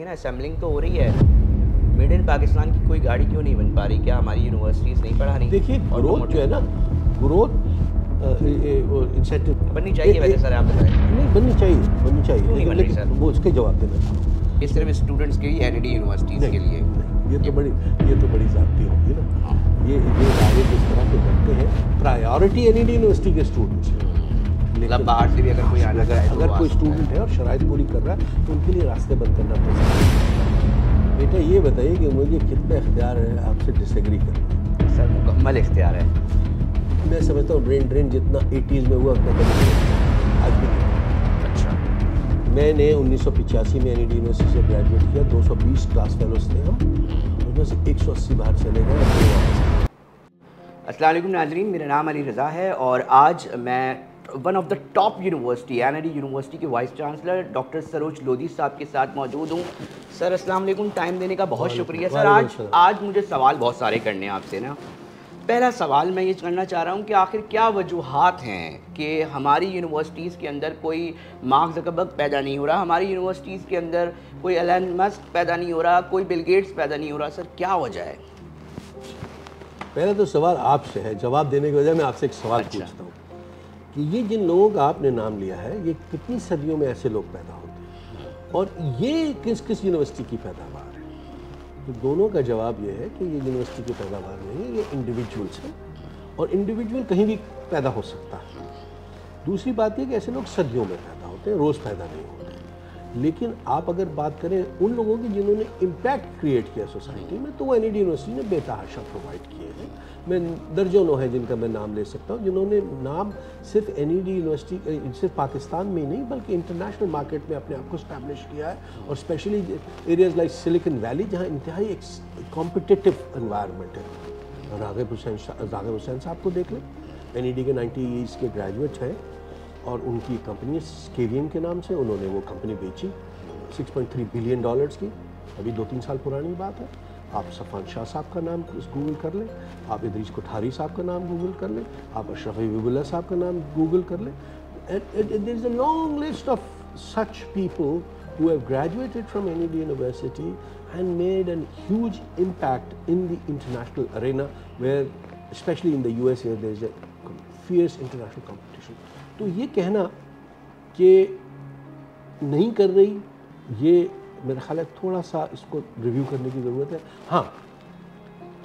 نا اسمبلنگ تو ہو رہی ہے، میڈ ان پاکستان کی کوئی گاڑی کیوں نہیں بن پا رہی؟ کیا ہماری یونیورسٹیز نہیں پڑھا رہی؟ دیکھیے گروتھ جو ہے نا، گروتھ انسینٹیو بننی چاہیے ویسے سر آپ بتائیں۔ نہیں بننی چاہیے لیکن وہ اس کے جواب دینا چاہوں یہ صرف اسٹوڈنٹس کے لیے این ای ڈی یونیورسٹیز کے لیے؟ یہ تو بڑی ذاتی ہوگی نا۔ یہ ادارے جس طرح کے بنتے ہیں، priority N E D university کے اسٹوڈنٹس ہیں، مطلب باہر سے بھی اگر کوئی آنا چاہے اگر کوئی اسٹوڈنٹ ہے اور شرائط پوری کر رہا ہے تو ان کے لیے راستے بند کرنا پڑتا ہے۔ بیٹا یہ بتائیے کہ مجھے کتنا اختیار ہے آپ سے ڈس ایگری کرنا؟ سر مکمل اختیار ہے۔ میں سمجھتا ہوں برین ڈرین جتنا 80s میں ہوا اتنا کبھی آج بھی نہیں۔ اچھا، میں نے 1985 میں این ای ڈی یونیورسٹی سے گریجویٹ کیا، 220 کلاس فیلوز تھے ہم، ان میں سے 180 باہر چلے گئے۔ السلام علیکم ناظرین، میرا نام علی رضا ہے اور آج میں one of the top university N E D university کے vice chancellor doctor Saroj Lodhi صاحب کے ساتھ موجود ہوں۔ سر السلام علیکم، ٹائم دینے کا بہت شکریہ۔ سر آج مجھے سوال بہت سارے کرنے ہیں آپ سے نا۔ پہلا سوال میں یہ کرنا چاہ رہا ہوں کہ آخر کیا وجوہات ہیں کہ ہماری یونیورسٹیز کے اندر کوئی مارک زکربرگ پیدا نہیں ہو رہا، ہماری یونیورسٹیز کے اندر کوئی ایلن مسک پیدا نہیں ہو رہا، کوئی بل گیٹس پیدا نہیں ہو رہا؟ سر کیا وجہ ہے؟ پہلا تو سوال آپ سے ہے، جواب دینے کی وجہ میں آپ سے ایک سوال پوچھتا ہوں کہ یہ جن لوگوں کا آپ نے نام لیا ہے، یہ کتنی صدیوں میں ایسے لوگ پیدا ہوتے ہیں اور یہ کس یونیورسٹی کی پیداوار ہے؟ تو دونوں کا جواب یہ ہے کہ یہ یونیورسٹی کی پیداوار نہیں ہے، یہ انڈیویجولس ہیں اور انڈیویجول کہیں بھی پیدا ہو سکتا ہے۔ دوسری بات یہ کہ ایسے لوگ صدیوں میں پیدا ہوتے ہیں، روز پیدا نہیں ہوتے۔ لیکن آپ اگر بات کریں ان لوگوں کی جنہوں نے امپیکٹ کریٹ کیا سوسائٹی میں، تو وہ این ای ڈی یونیورسٹی نے بے تحاشا پرووائڈ کیے ہیں۔ میں درجنوں ہیں جن کا میں نام لے سکتا ہوں، جنہوں نے نام صرف این ای ڈی یونیورسٹی صرف پاکستان میں ہی نہیں بلکہ انٹرنیشنل مارکیٹ میں اپنے آپ کو اسٹیبلش کیا ہے، اور specially areas like Silicon Valley جہاں انتہائی ایک کمپٹیٹو انوائرمنٹ ہے۔ راغب حسین صاحب کو دیکھ لیں، این ای ڈی کے 90s کے گریجویٹ ہیں اور ان کی کمپنی اسکیلیم کے نام سے انہوں نے وہ کمپنی بیچی $6.3 بلین کی، ابھی 2-3 سال پرانی بات ہے۔ آپ صفوان شاہ صاحب کا نام گوگل کر لیں، آپ ادریس کوٹھاری صاحب کا نام گوگل کر لیں، آپ اشرف حبیب اللہ صاحب کا نام گوگل کر لیں۔ There is a long list of such people who have graduated from any university and made a huge impact in the international arena, where especially in the US where there is a fierce international competition. تو یہ کہنا کہ نہیں کر رہی، یہ میرا خیال ہے تھوڑا سا اس کو ریویو کرنے کی ضرورت ہے۔ ہاں،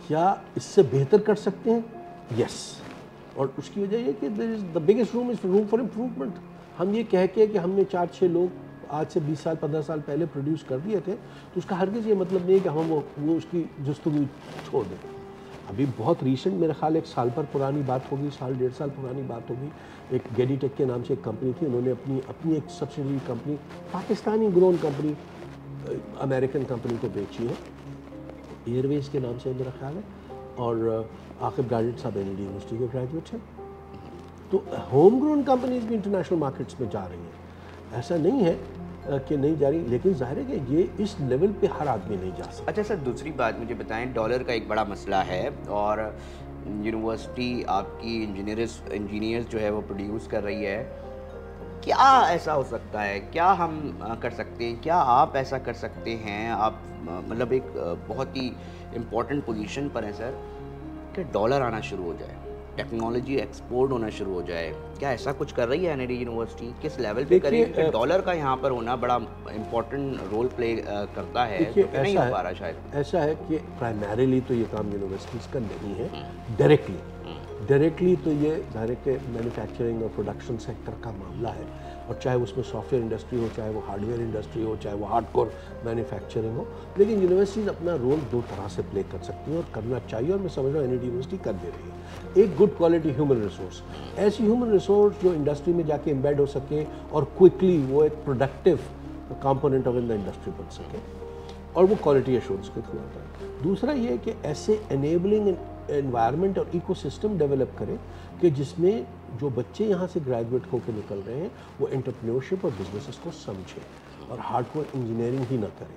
کیا اس سے بہتر کر سکتے ہیں؟ یس، اور اس کی وجہ یہ کہ the biggest room is room for improvement۔ ہم یہ کہہ کے کہ ہم نے 4-6 لوگ آج سے 20 سال 15 سال پہلے پروڈیوس کر دیے تھے، تو اس کا ہرگز یہ مطلب نہیں ہے کہ ہم وہ اس کی جستجو چھوڑ دیں۔ ابھی بہت ریسنٹ میرے خیال 1 سال پر پرانی بات ہوگی، 1.5 سال پرانی بات ہوگی، ایک گیڈی ٹیک کے نام سے ایک کمپنی تھی، انہوں نے اپنی ایک subsidiary company, Pakistani grown company, American company کو بیچی ہے، ایئر ویز کے نام سے میرا خیال ہے، اور عاقب گارڈٹ صاحب این ای ڈی یونیورسٹی کے گریجویٹ ہیں۔ تو ہوم گرون کمپنیز بھی انٹرنیشنل مارکیٹس میں جا رہی ہیں، ایسا نہیں ہے کہ نہیں جا رہی، لیکن ظاہر ہے کہ یہ اس لیول پہ ہر آدمی نہیں جا سکتا۔ اچھا سر، دوسری بات مجھے بتائیں، ڈالر کا ایک بڑا مسئلہ ہے اور یونیورسٹی آپ کی انجینئرز جو ہے وہ پروڈیوس کر رہی ہے، کیا ایسا ہو سکتا ہے؟ کیا ہم کر سکتے ہیں؟ کیا آپ ایسا کر سکتے ہیں؟ آپ مطلب ایک بہت ہی امپورٹنٹ پوزیشن پر ہیں سر، کہ ڈالر آنا شروع ہو جائے، ٹیکنالوجی ایکسپورٹ ہونا شروع ہو جائے۔ کیا ایسا کچھ کر رہی ہے این ای ڈی یونیورسٹی؟ کس لیول پہ کرے؟ کہ ڈالر کا یہاں پر ہونا بڑا امپورٹنٹ رول پلے کرتا ہے، جو کہ نہیں ہو پا رہا شاید۔ ایسا ہے کہ پرائمریلی تو یہ کام یونیورسٹیز کا نہیں ہے، ڈائریکٹلی تو یہ ظاہر ہے کہ مینوفیکچرنگ اور پروڈکشن سیکٹر کا معاملہ ہے، اور چاہے اس میں سافٹ ویئر انڈسٹری ہو، چاہے وہ ہارڈ ویئر انڈسٹری ہو، چاہے وہ ہارڈ کور مینوفیکچرنگ ہو، لیکن یونیورسٹیز اپنا رول 2 طرح سے پلے کر سکتی ہیں اور کرنا چاہیے، اور میں سمجھ رہا ہوں این ای ڈی یونیورسٹی کر دے رہی ہے۔ ایک گڈ کوالٹی ہیومن ریسورس، ایسی ہیومن ریسورس جو انڈسٹری میں جا کے امبیڈ ہو سکے اور کوئکلی وہ ایک productive component of an industry بن سکے، اور وہ کوالٹی ایشورنس کے تھرو آتا ہے۔ دوسرا یہ کہ ایسے انیبلنگ انوائرمنٹ اور ایکو سسٹم ڈیولپ کرے کہ جس میں جو بچے یہاں سے گریجویٹ ہو کے نکل رہے ہیں وہ انٹرپرینیورشپ اور بزنسز کو سمجھیں اور ہارڈ کور انجینئرنگ ہی نہ کریں۔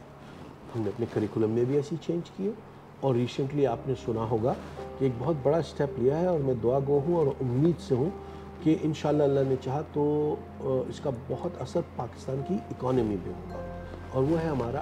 ہم نے اپنے کریکولم میں بھی ایسی چینج کیے، اور ریسنٹلی آپ نے سنا ہوگا کہ ایک بہت بڑا اسٹیپ لیا ہے، اور میں دعا گو ہوں اور امید سے ہوں کہ انشاءاللہ اللہ نے چاہا تو اس کا بہت اثر پاکستان کی اکانومی پہ ہوگا، اور وہ ہے ہمارا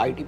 IT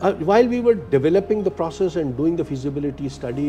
While we were developing the process and doing the feasibility study,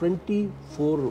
24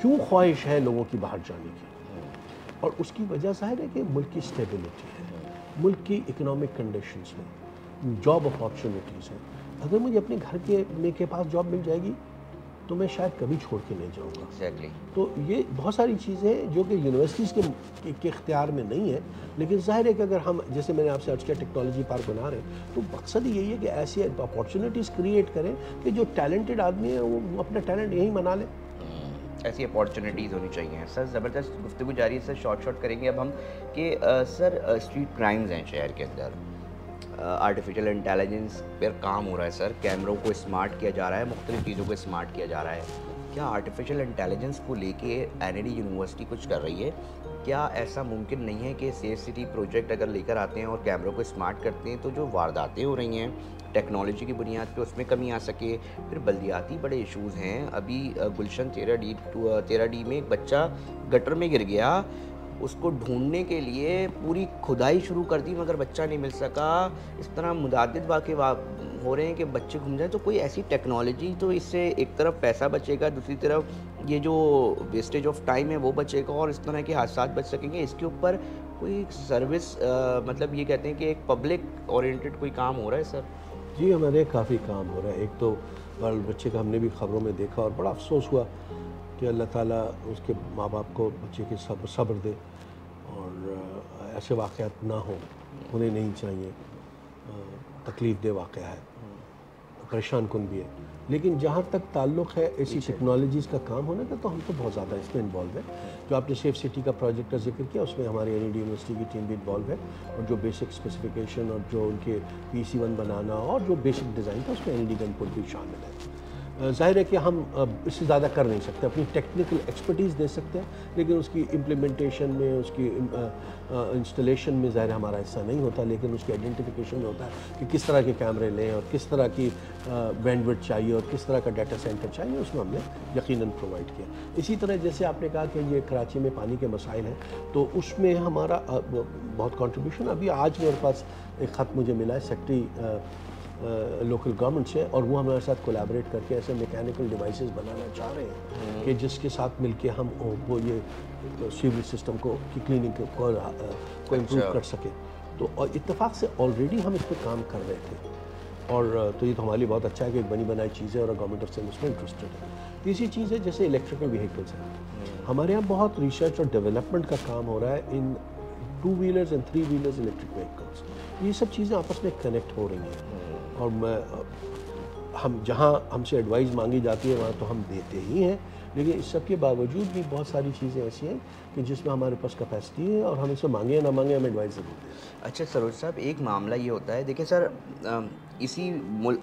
کیوں خواہش ہے لوگوں کی باہر جانے کی؟ اور اس کی وجہ ظاہر ہے کہ ملک کی اسٹیبلٹی ہے، ملک کی اکنامک کنڈیشنز میں جاب اپارچونیٹیز ہیں. اگر مجھے اپنے گھر کے پاس جاب مل جائے گی تو میں شاید کبھی چھوڑ کے نہیں جاؤں گا. ایگزیکٹلی. تو یہ بہت ساری چیزیں جو کہ یونیورسٹیز کے اختیار میں نہیں ہے، لیکن ظاہر ہے کہ اگر ہم جیسے میں نے آپ سے عرض کیا ٹیکنالوجی پارک بنا رہے ہیں تو مقصد یہی ہے کہ ایسی اپارچونیٹیز کریٹ کریں کہ جو ٹیلنٹڈ آدمی ہے وہ اپنا ٹیلنٹ یہیں بنا لے. ایسی اپارچونیٹیز ہونی چاہیے. سر زبردست گفتگو جاری ہے. سر شارٹ کریں گے اب ہم کہ سر اسٹریٹ کرائمز ہیں شہر کے اندر، آرٹیفیشل انٹیلیجنس پر کام ہو رہا ہے سر، کیمروں کو اسمارٹ کیا جا رہا ہے، مختلف چیزوں کو اسمارٹ کیا جا رہا ہے. کیا آرٹیفیشل انٹیلیجنس کو لے کے NID یونیورسٹی کچھ کر رہی ہے؟ کیا ایسا ممکن نہیں ہے کہ سیف سٹی پروجیکٹ اگر لے کر آتے ہیں اور کیمروں کو اسمارٹ کرتے ہیں تو جو وارداتیں ہو رہی ہیں ٹیکنالوجی کی بنیاد پہ اس میں کمی آ سکے؟ پھر بلدیاتی بڑے ایشوز ہیں. ابھی گلشن 13D میں ایک بچہ گٹر میں گر گیا، اس کو ڈھونڈنے کے لیے پوری کھدائی شروع کر دی مگر بچہ نہیں مل سکا. اس طرح متعدد واقع ہو رہے ہیں کہ بچے گھوم جائیں. تو کوئی ایسی ٹیکنالوجی تو اس سے ایک طرف پیسہ بچے گا، دوسری طرف یہ جو ویسٹیج آف ٹائم ہے وہ بچے گا اور اس طرح کے حادثات بچ سکیں گے. اس کے اوپر کوئی سروس مطلب یہ کہتے ہیں کہ ایک پبلک اورینٹڈ کوئی کام ہو رہا ہے سر؟ جی ہمارے کافی کام ہو رہا ہے. ایک تو بچے کا ہم نے بھی خبروں میں دیکھا اور بڑا افسوس ہوا کہ اللہ تعالیٰ اس کے ماں باپ کو بچے کے صبر دے اور ایسے واقعات نہ ہوں، انہیں نہیں چاہیے. تکلیف دہ واقعہ ہے، پریشان کن بھی ہے. لیکن جہاں تک تعلق ہے ایسی ٹیکنالوجیز کا کام ہونے کا تو ہم تو بہت زیادہ اس میں انوالو ہے. جو آپ نے سیف سٹی کا پروجیکٹ کا ذکر کیا اس میں ہماری NID یونیورسٹی کی ٹیم بھی انوالو ہے اور جو بیسک اسپیسیفکیشن اور جو ان کے PC1 بنانا اور جو بیسک ڈیزائن تھا اس میں NID کا انپٹ بھی شامل ہے. ظاہر ہے کہ ہم اس سے زیادہ کر نہیں سکتے، اپنی ٹیکنیکل ایکسپرٹیز دے سکتے ہیں لیکن اس کی امپلیمنٹیشن میں، اس کی انسٹالیشن میں ظاہر ہمارا حصہ نہیں ہوتا، لیکن اس کی آئیڈینٹیفیکیشن میں ہوتا ہے کہ کس طرح کے کیمرے لیں اور کس طرح کی بینڈ وڈتھ چاہیے اور کس طرح کا ڈیٹا سینٹر چاہیے، اس میں ہم نے یقیناً پرووائڈ کیا. اسی طرح جیسے آپ نے کہا کہ یہ کراچی میں پانی کے مسائل ہیں تو اس میں ہمارا بہت کنٹریبیوشن. ابھی آج میرے پاس ایک خط مجھے ملا ہے سیکٹری لوکل گورنمنٹ سے اور وہ ہمارے ساتھ کولیبریٹ کر کے ایسے میکینیکل ڈیوائسز بنانا چاہ رہے ہیں کہ جس کے ساتھ مل کے ہم وہ یہ سیوریج سسٹم کی کلیننگ کو امپروو کر سکیں. تو اور اتفاق سے آلریڈی ہم اس پہ کام کر رہے تھے اور تو یہ تو ہمارے لیے بہت اچھا ہے کہ ایک بنی بنائی چیز ہے اور گورنمنٹ آف اس میں انٹرسٹڈ ہے. تیسری چیز ہے جیسے الیکٹریکل وہیکلس ہیں، ہمارے یہاں بہت ریسرچ اور ڈیولپمنٹ کا کام ہو رہا ہے ان 2 wheelers and 3 wheelers electric vehicles. یہ سب چیزیں آپس میں کنیکٹ ہو رہی ہیں اور ہم جہاں ہم سے ایڈوائز مانگی جاتی ہے وہاں تو ہم دیتے ہی ہیں، لیکن اس سب کے باوجود بھی بہت ساری چیزیں ایسی ہیں کہ جس میں ہمارے پاس کیپیسٹی ہے اور ہم اسے مانگیں یا نہ مانگیں ہم ایڈوائز ضرور دیں. اچھا سروج صاحب، ایک معاملہ یہ ہوتا ہے، دیکھیں سر اسی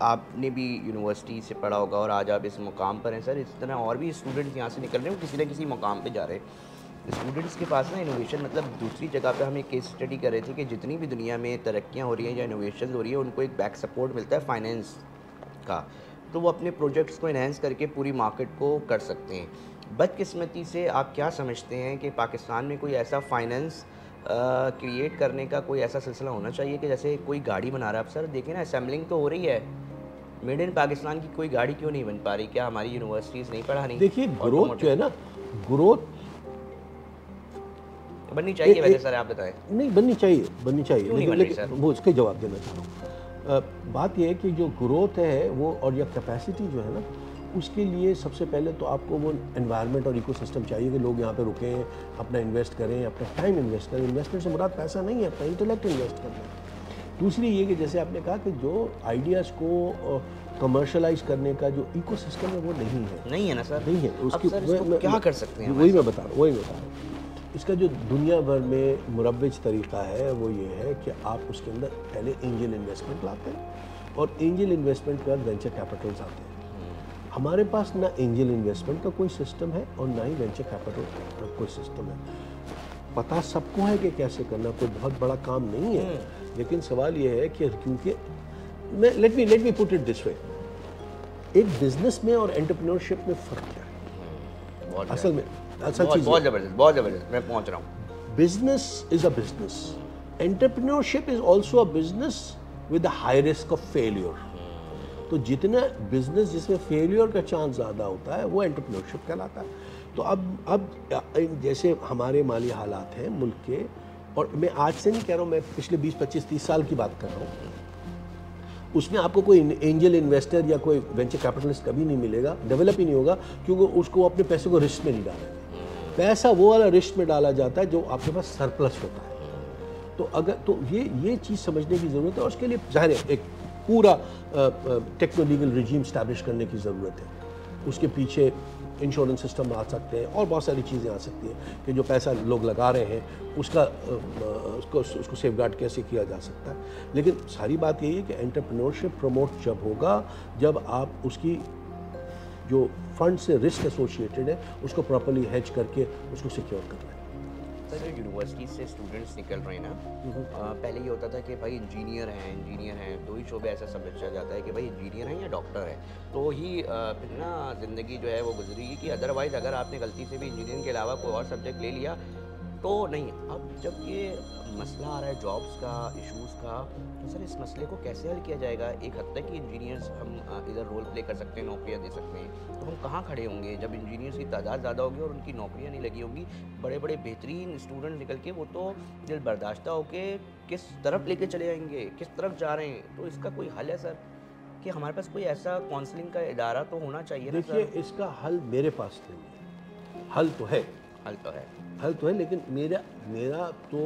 آپ نے بھی یونیورسٹی سے پڑھا ہوگا اور آج آپ اس مقام پر ہیں سر. اس طرح اور بھی اسٹوڈنٹ یہاں سے نکل رہے ہیں، کسی نہ کسی مقام پہ جا رہے ہیں. اسٹوڈنٹس کے پاس نا انوویشن مطلب دوسری جگہ پہ ہم ایک کیس اسٹڈی کر رہے تھے کہ جتنی بھی دنیا میں ترقیاں ہو رہی ہیں یا انوویشنز ہو رہی ہیں ان کو ایک بیک سپورٹ ملتا ہے فائنینس کا، تو وہ اپنے پروجیکٹس کو انہینس کر کے پوری مارکیٹ کو کر سکتے ہیں. بدقسمتی سے آپ کیا سمجھتے ہیں کہ پاکستان میں کوئی ایسا فائنینس کریٹ کرنے کا کوئی ایسا سلسلہ ہونا چاہیے کہ جیسے کوئی گاڑی بنا رہا ہے، اب سر دیکھیں نا اسمبلنگ تو ہو رہی ہے، میڈ ان پاکستان کی کوئی گاڑی کیوں نہیں بن پا رہی؟ کیا ہماری یونیورسٹیز نہیں پڑھا رہی؟ دیکھیے گروتھ جو ہے نا، گروتھ بننی چاہیے ویسے سر آپ بتائیں. نہیں بننی چاہیے لیکن وہ اس کے جواب دینا چاہ رہا ہوں. بات یہ ہے کہ جو گروتھ ہے وہ اور یا کیپیسٹی جو ہے نا اس کے لیے سب سے پہلے تو آپ کو وہ انوائرمنٹ اور ایکو سسٹم چاہیے کہ لوگ یہاں پہ رکیں، اپنا انویسٹ کریں، اپنا ٹائم انویسٹ کریں. انویسٹمنٹ سے مراد پیسہ نہیں ہے، اپنا انٹلیکٹ انویسٹ کرنا. دوسری یہ کہ جیسے آپ نے کہا کہ جو آئیڈیاز کو کمرشلائز کرنے کا جو ایکو سسٹم ہے وہ نہیں ہے نا سر. نہیں ہے. اس کی کیا کر سکتے ہیں؟ وہی میں بتا رہا ہوں. اس کا جو دنیا بھر میں مروج طریقہ ہے وہ یہ ہے کہ آپ اس کے اندر پہلے اینجل انویسٹمنٹ لاتے ہیں اور اینجل انویسٹمنٹ کے بعد وینچر کیپٹلز آتے ہیں. ہمارے پاس نہ اینجل انویسٹمنٹ کا کوئی سسٹم ہے اور نہ ہی وینچر کیپٹل کا کوئی سسٹم ہے. پتہ سب کو ہے کہ کیسے کرنا، کوئی بہت بڑا کام نہیں ہے، لیکن سوال یہ ہے کہ کیونکہ let me put it this وے، ایک بزنس میں اور انٹرپرینورشپ میں فرق کیا ہے؟ اصل میں بہت زبردست میں پہنچ رہا ہوں. Business is a business, entrepreneurship is also a business with a high risk of failure. تو جتنا بزنس جس میں فیلیور کا چانس زیادہ ہوتا ہے وہ انٹرپرینورشپ کہلاتا ہے. تو اب جیسے ہمارے مالی حالات ہیں ملک کے، اور میں آج سے نہیں کہہ رہا ہوں، میں پچھلے 20-25-30 سال کی بات کر رہا ہوں، اس میں آپ کو کوئی اینجل انویسٹر یا کوئی وینچر کیپٹلسٹ کبھی نہیں ملے گا، ڈیولپ ہی نہیں ہوگا، کیونکہ اس کو اپنے پیسے کو رسک میں نہیں ڈالیں گے۔ پیسہ وہ والا رسک میں ڈالا جاتا ہے جو آپ کے پاس سرپلس ہوتا ہے۔ تو یہ چیز سمجھنے کی ضرورت ہے، اور اس کے لیے ظاہر ہے ایک پورا ٹیکنو لیگل ریجیم اسٹیبلش کرنے کی ضرورت ہے۔ اس کے پیچھے انشورنس سسٹم آ سکتے ہیں اور بہت ساری چیزیں آ سکتی ہیں کہ جو پیسہ لوگ لگا رہے ہیں اس کو سیف گارڈ کیسے کیا جا سکتا ہے۔ لیکن ساری بات یہی ہے کہ انٹرپرینورشپ پروموٹ جب ہوگا جب آپ اس کی جو فنڈ سے رسک ایسوسیٹڈ ہے اس کو پراپرلی ہیج کر کے اس کو سیکیور کر لیں۔ سر جو یونیورسٹی سے اسٹوڈنٹس نکل رہے ہیں نا، پہلے یہ ہوتا تھا کہ بھائی انجینئر ہیں، دو ہی شعبے ایسا سمجھا جاتا ہے کہ بھائی انجینئر ہیں یا ڈاکٹر ہیں، تو ہی پھر نا زندگی جو ہے وہ گزری گی، کہ ادروائز اگر آپ نے غلطی سے بھی انجینئرنگ کے علاوہ کوئی اور سبجیکٹ لے لیا تو نہیں۔ اب جب یہ مسئلہ آ رہا ہے جابس کا، ایشوز کا، تو سر اس مسئلے کو کیسے حل کیا جائے گا؟ ایک حد تک کہ انجینئرس ہم ادھر رول پلے کر سکتے ہیں، نوکریاں دے سکتے ہیں، تو ہم کہاں کھڑے ہوں گے جب انجینئرس کی تعداد زیادہ ہوگی اور ان کی نوکریاں نہیں لگی ہوں گی؟ بڑے بڑے بہترین اسٹوڈنٹ نکل کے وہ تو دل برداشتہ ہو کے کس طرف لے کے چلے جائیں گے، کس طرف جا رہے ہیں؟ تو اس کا کوئی حل ہے سر، کہ ہمارے پاس کوئی ایسا کاؤنسلنگ کا ادارہ تو ہونا چاہیے نا؟ دیکھیے اس کا حل میرے پاس نہیں ہے، حل تو ہے لیکن میرا تو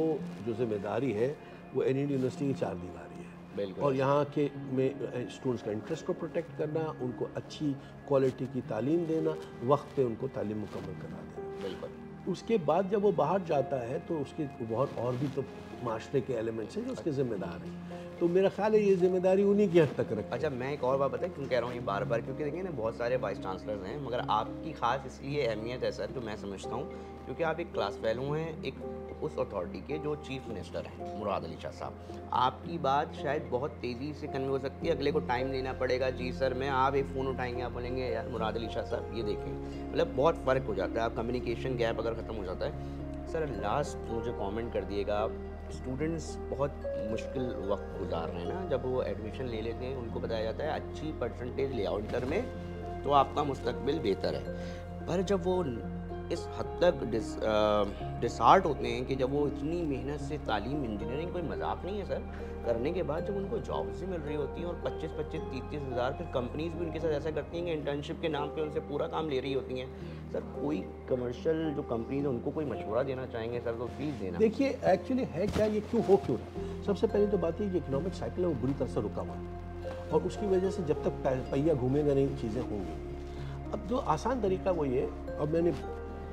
جو ذمہ داری ہے وہ این ای ڈی یونیورسٹی کی 4 دیواری ہے، اور یہاں کے میں اسٹوڈنٹس کا انٹرسٹ کو پروٹیکٹ کرنا، ان کو اچھی کوالٹی کی تعلیم دینا، وقت پہ ان کو تعلیم مکمل کرا دینا۔ بالکل۔ اس کے بعد جب وہ باہر جاتا ہے تو اس کے بہت اور بھی تو معاشرے کے ایلیمنٹس ہیں جو اس کے ذمہ دار ہیں، تو میرا خیال ہے یہ ذمہ داری انہی کی حد تک رکھے۔ اچھا میں ایک اور بات بتائیں کیوں کہہ رہا ہوں یہ بار بار، کیونکہ دیکھیں نا بہت سارے وائس چانسلرز ہیں، مگر آپ کی خاص اس لیے اہمیت ہے سر جو میں سمجھتا ہوں، کیونکہ آپ ایک کلاس فیلو ہیں ایک اس اتھارٹی کے جو چیف منسٹر ہیں مراد علی شاہ صاحب۔ آپ کی بات شاید بہت تیزی سے کنوے ہو سکتی ہے، اگلے کو ٹائم دینا پڑے گا، جی سر میں، آپ ایک فون اٹھائیں گے، آپ بولیں گے یار مراد علی شاہ صاحب یہ دیکھیں، مطلب بہت فرق ہو جاتا ہے، آپ کمیونیکیشن گیپ اگر ختم ہو جاتا ہے۔ سر لاسٹ مجھے کامنٹ کر دیے گا، اسٹوڈنٹس بہت مشکل وقت گزار رہے ہیں نا، جب وہ ایڈمیشن لے لیتے ہیں ان کو بتایا جاتا ہے اچھی پرسنٹیج لے آؤ انٹر میں تو آپ کا مستقبل بہتر ہے، پر جب وہ اس حد تک ڈسہارٹ ہوتے ہیں کہ جب وہ اتنی محنت سے تعلیم، انجینئرنگ کوئی مذاق نہیں ہے سر، کرنے کے بعد جب ان کو جابس بھی مل رہی ہوتی ہیں اور 25-25 30-30 ہزار، پھر کمپنیز بھی ان کے ساتھ ایسا کرتی ہیں کہ انٹرنشپ کے نام پہ ان سے پورا کام لے رہی ہوتی ہیں، سر کوئی کمرشل جو کمپنیز ہیں ان کو کوئی مشورہ دینا چاہیں گے سر تو پلیز دینا۔ دیکھیے ایکچولی ہے کیا، یہ کیوں رہا ہے؟ سب سے پہلے تو بات یہ کہ اکنامک سائیکل ہے وہ بری طرح سے رکا ہوا ہے، اور اس کی وجہ سے جب تک پہیہ گھومے گا نہیں چیزیں ہوں گی۔ اب جو آسان طریقہ وہ یہ، اور میں نے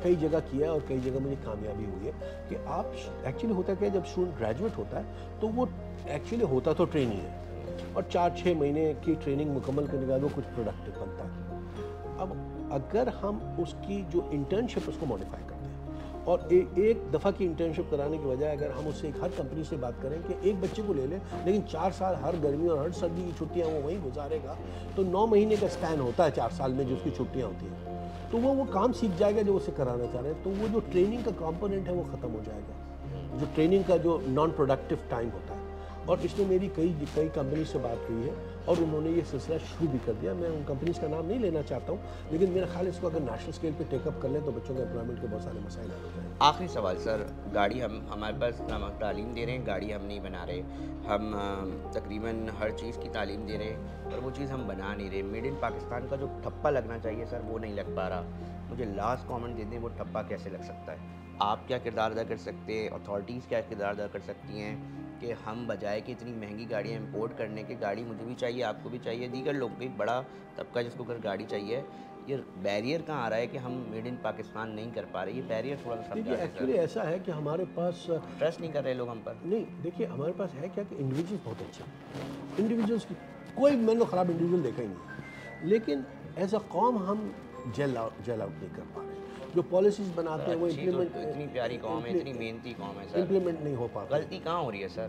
کئی جگہ کیا اور کئی جگہ مجھے کامیابی ہوئی ہے، کہ آپ ایکچولی ہوتا ہے کہ جب اسٹوڈنٹ گریجویٹ ہوتا ہے تو وہ ایکچولی ہوتا تو ٹریننگ ہے، اور 4-6 مہینے کی ٹریننگ مکمل کرنے کے بعد وہ کچھ پروڈکٹیو بنتا ہے۔ اب اگر ہم اس کی جو انٹرنشپ اس کو موڈیفائی کرتے ہیں، اور ایک دفعہ کی انٹرنشپ کرانے کی بجائے اگر ہم اس سے ہر کمپنی سے بات کریں کہ ایک بچے کو لے لیں لیکن 4 سال ہر گرمی اور ہر سردی کی چھٹیاں وہ وہیں گزارے گا، تو 9 مہینے کا اسپین ہوتا ہے 4 سال میں جو اس کی چھٹیاں ہوتی ہیں، تو وہ کام سیکھ جائے گا جو اسے کرانا چاہ رہے ہیں، تو وہ جو ٹریننگ کا کمپوننٹ ہے وہ ختم ہو جائے گا، جو ٹریننگ کا جو نان پروڈکٹیو ٹائم ہوتا ہے۔ اور اس میں میری کئی کمپنی سے بات ہوئی ہے اور انہوں نے یہ سلسلہ شروع بھی کر دیا، میں ان کمپنیز کا نام نہیں لینا چاہتا ہوں، لیکن میرا خیال ہے اس کو اگر نیشنل اسکیل پہ ٹیک اپ کر لیں تو بچوں کے امپلائمنٹ کے بہت سارے مسائل حل ہو جائیں گے۔ آخری سوال سر، گاڑی ہمارے پاس تعلیم دے رہے ہیں، گاڑی ہم نہیں بنا رہے، ہم تقریباً ہر چیز کی تعلیم دے رہے ہیں اور وہ چیز ہم بنا نہیں رہے، میڈ ان پاکستان کا جو ٹھپا لگنا چاہیے سر وہ نہیں لگ پا رہا، مجھے لاسٹ کامنٹ دے دیں وہ ٹھپا کیسے لگ سکتا ہے؟ آپ کیا کردار ادا کر سکتے ہیں، اتھارٹیز کیا کردار ادا کر سکتی ہیں کہ ہم بجائے کہ اتنی مہنگی گاڑیاں امپورٹ کرنے کے، گاڑی مجھے بھی چاہیے، آپ کو بھی چاہیے، دیگر لوگ بھی، بڑا طبقہ جس کو اگر گاڑی چاہیے، یہ بیریئر کہاں آ رہا ہے کہ ہم میڈ ان پاکستان نہیں کر پا رہے؟ یہ بیریئر تھوڑا سا دیکھیے ایکچولی ایسا ہے کہ ہمارے پاس ٹرسٹ نہیں کر رہے لوگ ہم پر۔ نہیں دیکھیے ہمارے پاس ہے کیا کہ انڈیویجولس بہت اچھے ہیں، انڈیویجولس کی کوئی میں نے خراب انڈیویجول دیکھا ہی نہیں، لیکن ایز اے قوم ہم جیل آؤٹ نہیں کر پا رہے، جو پالیسیز بناتے ہیں وہ امپلیمنٹ، اتنی پیاری قوم ہے، اتنی محنتی قوم ہے سر، امپلیمنٹ نہیں ہو پاتا۔ غلطی کہاں ہو رہی ہے سر،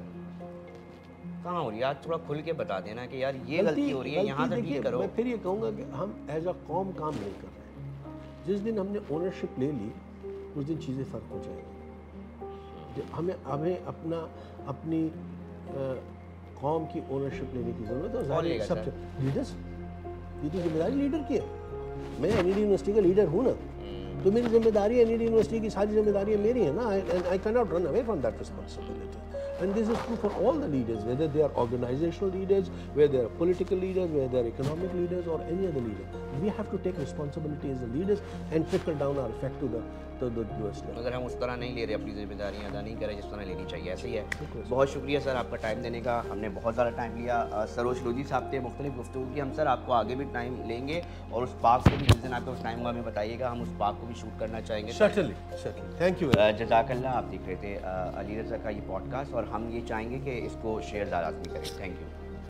کہاں ہو رہی ہے؟ آج تھوڑا کھل کے بتا دینا کہ یار یہ غلطی ہو رہی ہے، یہاں سے ٹھیک کرو۔ میں پھر یہ کہوں گا کہ ہم ایز اے قوم کام نہیں کر رہے، جس دن ہم نے اونرشپ لے لی اس دن چیزیں فرق ہو جائیں گی، ہمیں اپنی قوم کی اونرشپ لینے کی ضرورت ہے، اور سب سے لیڈرس، یہ تو ذمہ داری لیڈر کی ہے، میں این ای ڈی یونیورسٹی کا لیڈر ہوں نا، تو میری ذمہ داری ہے نیڈ یونیورسٹی کی ساری ذمہ داریاں میری ہیں نا. I cannot run away from that responsibility. And this is true for all the leaders, whether they are organizational leaders, whether they are political leaders, whether they are economic leaders or any other leader. We have to take responsibility as the leaders and trickle down our effect to the US level. اگر ہم اس طرح نہیں لے رہے اپنی ذمہ داریاں ادا نہیں کر رہے جس طرح لینی چاہیے, ایسے ہی ہے. بہت شکریہ سر آپ کا ٹائم دینے کا, ہم نے بہت زیادہ ٹائم لیا. سروج لودھی صاحب تھے, مختلف گفتگو کی. ہم سر آپ کو آگے بھی ٹائم لیں گے اور اس پارک کو بھی جس دن آپ کا ٹائم ہوا ہمیں بتائیے گا, ہم اس پارک کو بھی شوٹ کرنا چاہیں گے. Certainly. Thank you. جزاک اللہ. آپ دیکھ رہے تھے علی رضا کا یہ پوڈ کاسٹ, اور ہم یہ چاہیں گے کہ اس کو شیئر زیادہ آدمی کریں. Thank you.